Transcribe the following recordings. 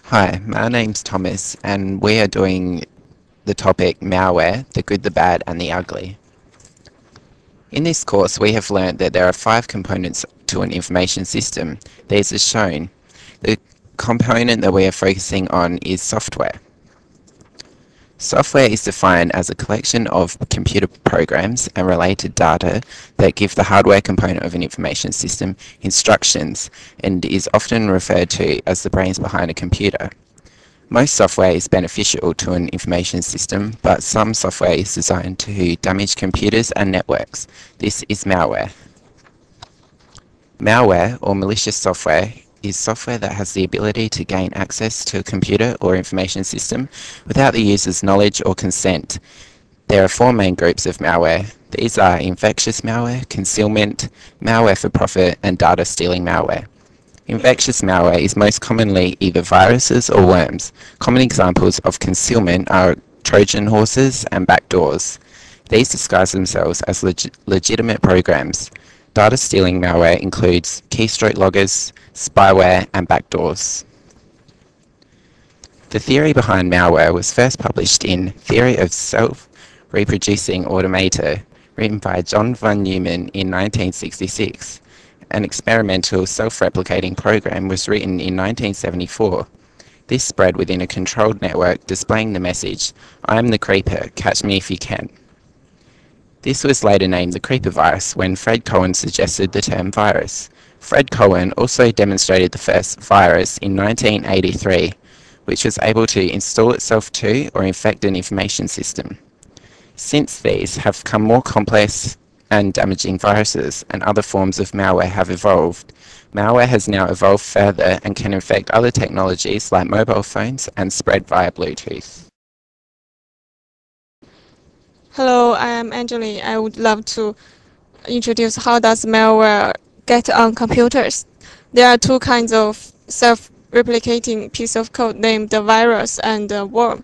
Hi, my name's Thomas, and we are doing the topic malware, the good, the bad, and the ugly. In this course, we have learnt that there are 5 components to an information system. These are shown. The component that we are focusing on is software. Software is defined as a collection of computer programs and related data that give the hardware component of an information system instructions and is often referred to as the brains behind a computer. Most software is beneficial to an information system, but some software is designed to damage computers and networks. This is malware. Malware, or malicious software, is software that has the ability to gain access to a computer or information system without the user's knowledge or consent. There are 4 main groups of malware. These are infectious malware, concealment, malware for profit, and data stealing malware. Infectious malware is most commonly either viruses or worms. Common examples of concealment are Trojan horses and backdoors. These disguise themselves as legitimate programs. Data stealing malware includes keystroke loggers, spyware, and backdoors. The theory behind malware was first published in Theory of Self-Reproducing Automata, written by John von Neumann in 1966. An experimental self-replicating program was written in 1974. This spread within a controlled network displaying the message, "I am the creeper, catch me if you can." This was later named the creeper virus when Fred Cohen suggested the term virus. Fred Cohen also demonstrated the first virus in 1983, which was able to install itself to or infect an information system. Since these have come more complex and damaging viruses and other forms of malware have evolved, malware has now evolved further and can infect other technologies like mobile phones and spread via Bluetooth. Hello, I am Anjali. I would love to introduce how does malware get on computers. There are 2 kinds of self-replicating piece of code named the virus and the worm.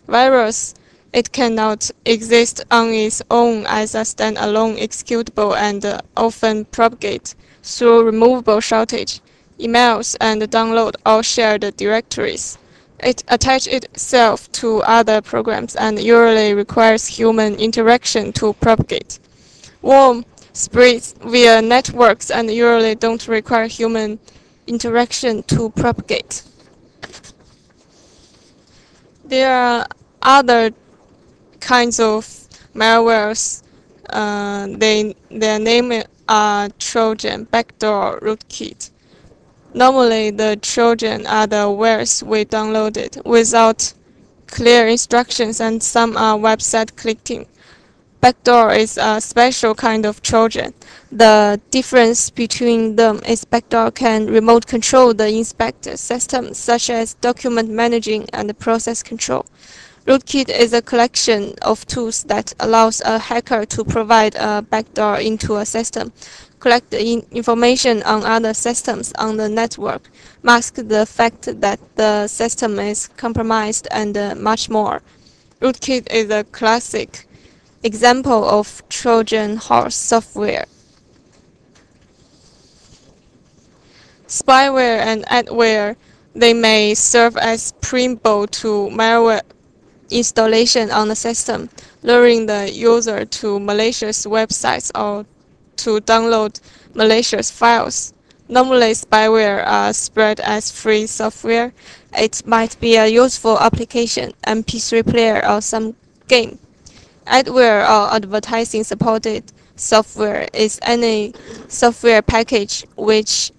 Virus, it cannot exist on its own as a standalone executable and often propagate through removable shortage, emails, and download all shared directories. It attaches itself to other programs and usually requires human interaction to propagate. Worm spreads via networks and usually don't require human interaction to propagate. There are other kinds of malwares. Their name are Trojan, backdoor, rootkit. Normally, the Trojan are the wares we downloaded without clear instructions, and some are website clicking. Backdoor is a special kind of Trojan. The difference between them is backdoor can remote control the inspected systems, such as document managing and process control. Rootkit is a collection of tools that allows a hacker to provide a backdoor into a system, collect the information on other systems on the network, mask the fact that the system is compromised, and much more. Rootkit is a classic example of Trojan horse software. Spyware and adware, they may serve as preamble to malware installation on the system, luring the user to malicious websites or to download malicious files. Normally, spyware are spread as free software. It might be a useful application, MP3 player, or some game. Adware or advertising supported software is any software package which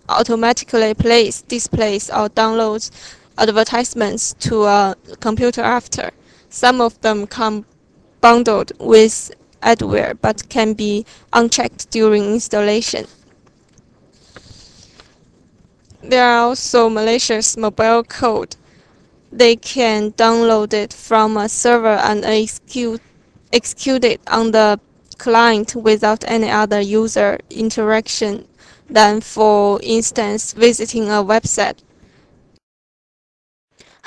automatically displays or downloads advertisements to a computer after. Some of them come bundled with adware but can be unchecked during installation. There are also malicious mobile code. They can download it from a server and execute it on the client without any other user interaction than, for instance, visiting a website.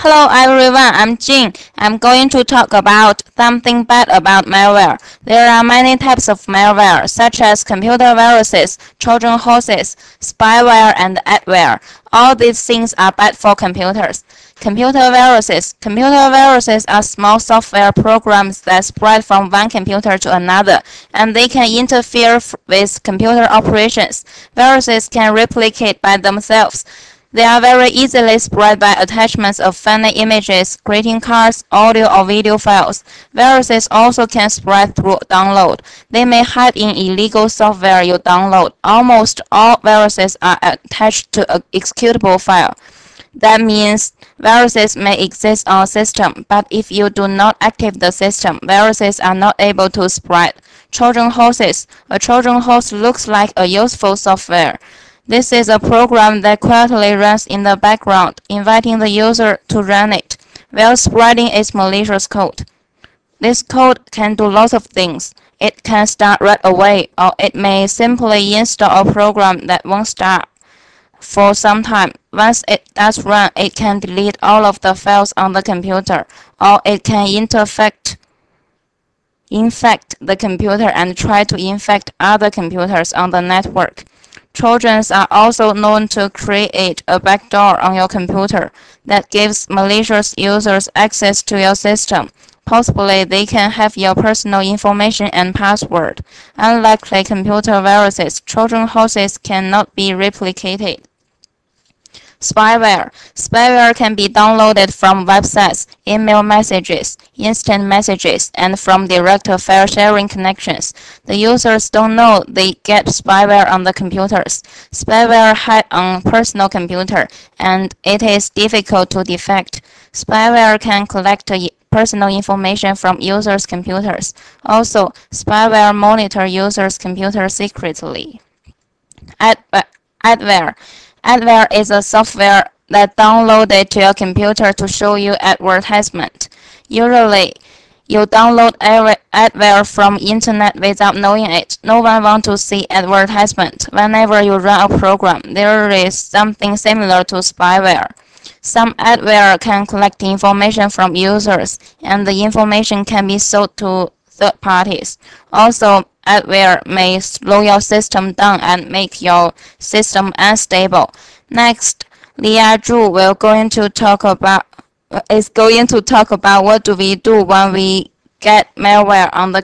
Hello everyone, I'm Jin. I'm going to talk about something bad about malware. There are many types of malware, such as computer viruses, Trojan horses, spyware, and adware. All these things are bad for computers. Computer viruses. Computer viruses are small software programs that spread from one computer to another, and they can interfere with computer operations. Viruses can replicate by themselves. They are very easily spread by attachments of funny images, greeting cards, audio or video files. Viruses also can spread through download. They may hide in illegal software you download. Almost all viruses are attached to an executable file. That means viruses may exist on a system, but if you do not activate the system, viruses are not able to spread. Trojan horses. A Trojan horse looks like a useful software. This is a program that quietly runs in the background, inviting the user to run it, while spreading its malicious code. This code can do lots of things. It can start right away, or it may simply install a program that won't start for some time. Once it does run, it can delete all of the files on the computer, or it can infect the computer and try to infect other computers on the network. Trojans are also known to create a backdoor on your computer that gives malicious users access to your system. Possibly they can have your personal information and password. Unlike computer viruses, Trojan horses cannot be replicated. Spyware. Spyware can be downloaded from websites, email messages, instant messages, and from direct file sharing connections. The users don't know they get spyware on the computers. Spyware hides on personal computer, and it is difficult to detect. Spyware can collect personal information from users' computers. Also, spyware monitor users' computers secretly. Adware. Adware is a software that downloaded to your computer to show you advertisement. Usually, you download adware from internet without knowing it. No one wants to see advertisement. Whenever you run a program, there is something similar to spyware. Some adware can collect information from users, and the information can be sold to third parties. Also, adware may slow your system down and make your system unstable. Next, Leah Zhu is going to talk about what do we do when we get malware on the